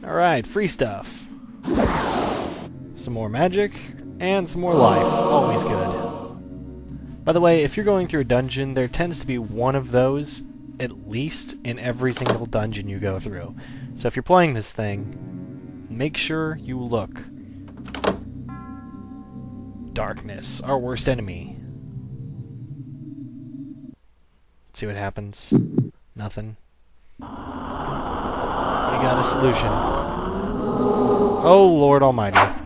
Alright, free stuff. Some more magic, and some more life. Always good. By the way, if you're going through a dungeon, there tends to be one of those, at least, in every single dungeon you go through. So if you're playing this thing, make sure you look. Darkness, our worst enemy. Let's see what happens. Nothing. We got a solution. Oh, Lord Almighty. Let's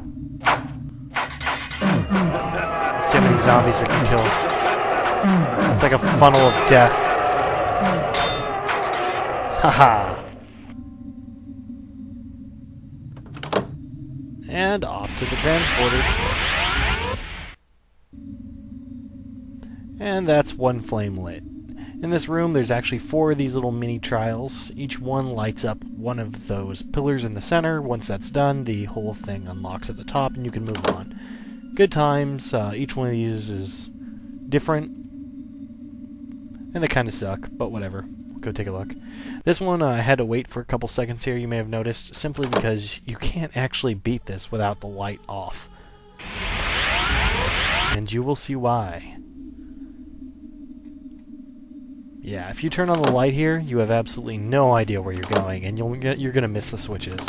see how many zombies we can kill. It's like a funnel of death. Haha. And off to the transporter. And that's one flame lit. In this room, there's actually 4 of these little mini trials. Each one lights up one of those pillars in the center. Once that's done, the whole thing unlocks at the top, and you can move on. Good times. Each one of these is different, and they kind of suck, but whatever. Go take a look. This one, I had to wait for a couple seconds here, you may have noticed, simply because you can't actually beat this without the light off. And you will see why. Yeah, if you turn on the light here, you have absolutely no idea where you're going, and you're going to miss the switches.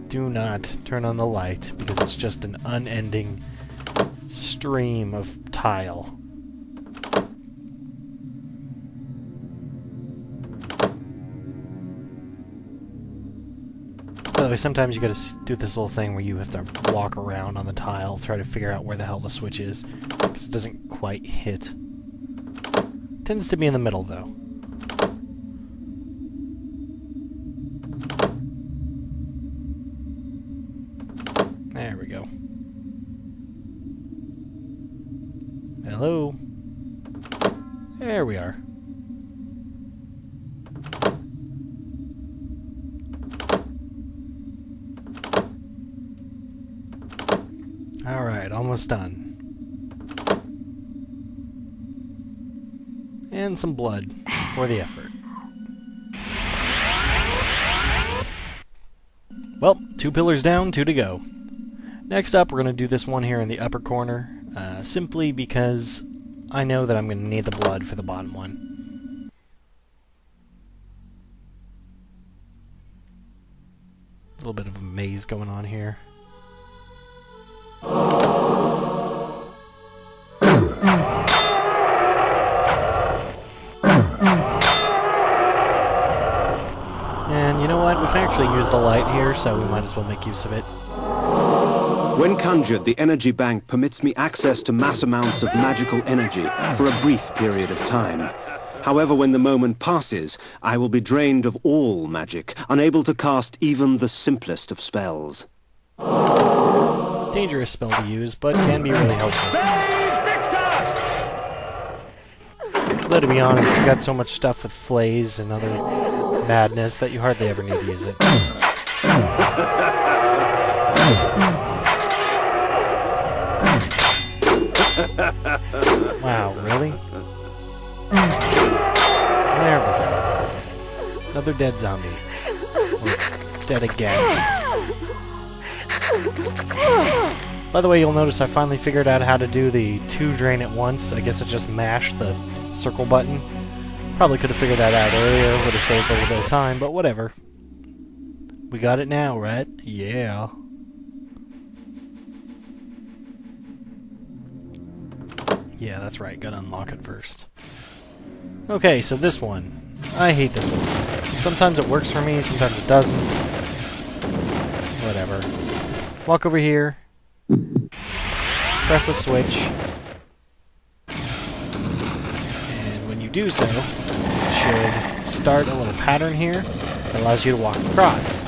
Do not turn on the light, because it's just an unending stream of tile. By the way, sometimes you gotta do this little thing where you have to walk around on the tile, try to figure out where the hell the switch is, because it doesn't quite hit. Tends to be in the middle, though. There we go. Hello? There we are. Alright, almost done. And some blood for the effort. Well, 2 pillars down, 2 to go. Next up, we're going to do this one here in the upper corner, simply because I know that I'm going to need the blood for the bottom one. A little bit of a maze going on here. And you know what? We can actually use the light here, so we might as well make use of it. When conjured, the energy bank permits me access to mass amounts of magical energy for a brief period of time. However, when the moment passes, I will be drained of all magic, unable to cast even the simplest of spells. Dangerous spell to use, but can be really helpful. Though to be honest, you got so much stuff with flays and other madness that you hardly ever need to use it. Wow, really? There we go. Another dead zombie. Or dead again. By the way, you'll notice I finally figured out how to do the 2 drain at once. I guess I just mashed the circle button. Probably could have figured that out earlier, would have saved a little bit of time, but whatever. We got it now, right? Yeah. Yeah, that's right, gotta unlock it first. Okay, so this one. I hate this one. Sometimes it works for me, sometimes it doesn't. Whatever. Walk over here. Press a switch. And when you do so, it should start a little pattern here that allows you to walk across.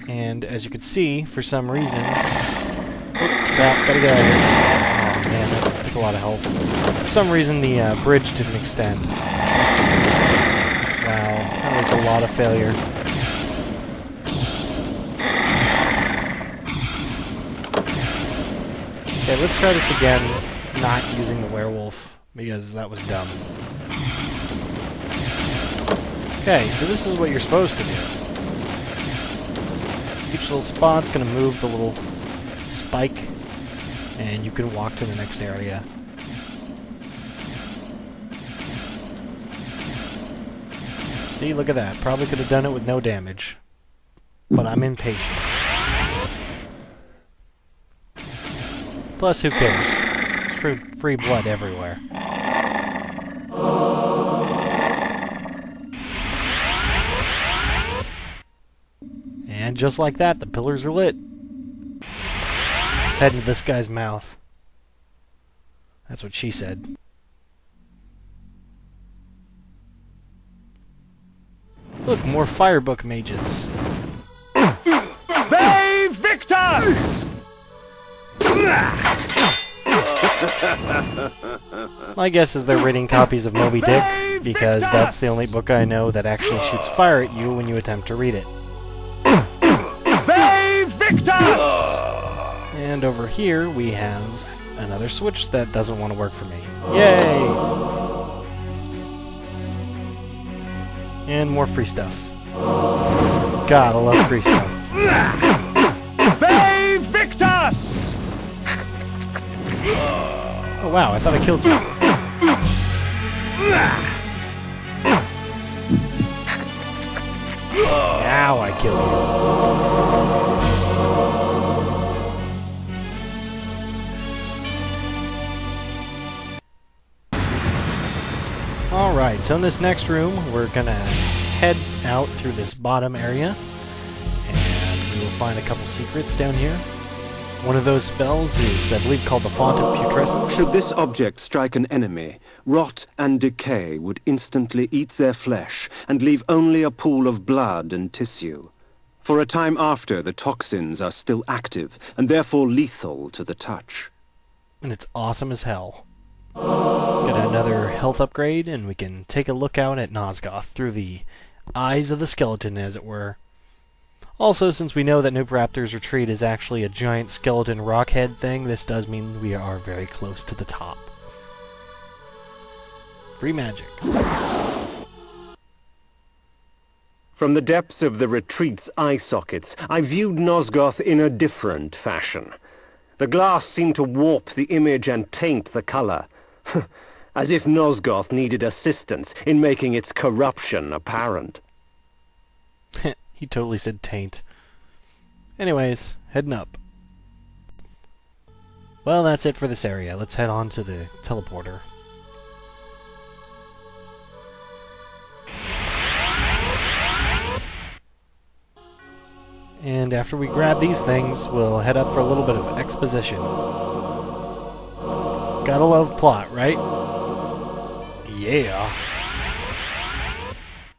And as you can see, for some reason... Crap, gotta get out of here. Oh man, that took a lot of health. For some reason, the bridge didn't extend. Wow, that was a lot of failure. Okay, let's try this again, not using the werewolf, because that was dumb. Okay, so this is what you're supposed to do. Each little spot's going to move the little spike, and you can walk to the next area. See, look at that. Probably could have done it with no damage. But I'm impatient. Plus, who cares? Free blood everywhere. And just like that, the pillars are lit. Let's head into this guy's mouth. That's what she said. Look, more firebook mages. Bay Victor! My guess is they're reading copies of Moby Dick, because that's the only book I know that actually shoots fire at you when you attempt to read it. Bay Victor! And over here we have another switch that doesn't want to work for me. Yay! And more free stuff. God, I love free stuff. Bay Victor! Oh wow, I thought I killed you. Now I killed you. Alright, so in this next room, we're gonna head out through this bottom area, and we will find a couple secrets down here. One of those spells is, I believe, called the Font of Putrescence. Should this object strike an enemy, rot and decay would instantly eat their flesh and leave only a pool of blood and tissue. For a time after, the toxins are still active and therefore lethal to the touch. And it's awesome as hell. Get another health upgrade, and we can take a look out at Nosgoth through the eyes of the skeleton, as it were. Also, since we know that Nupraptor's retreat is actually a giant skeleton rockhead thing, this does mean we are very close to the top. Free magic. From the depths of the retreat's eye sockets, I viewed Nosgoth in a different fashion. The glass seemed to warp the image and taint the color, as if Nosgoth needed assistance in making its corruption apparent. He totally said taint. Anyways, heading up. Well, that's it for this area. Let's head on to the teleporter. And after we grab these things, we'll head up for a little bit of exposition. Gotta love plot, right? Yeah.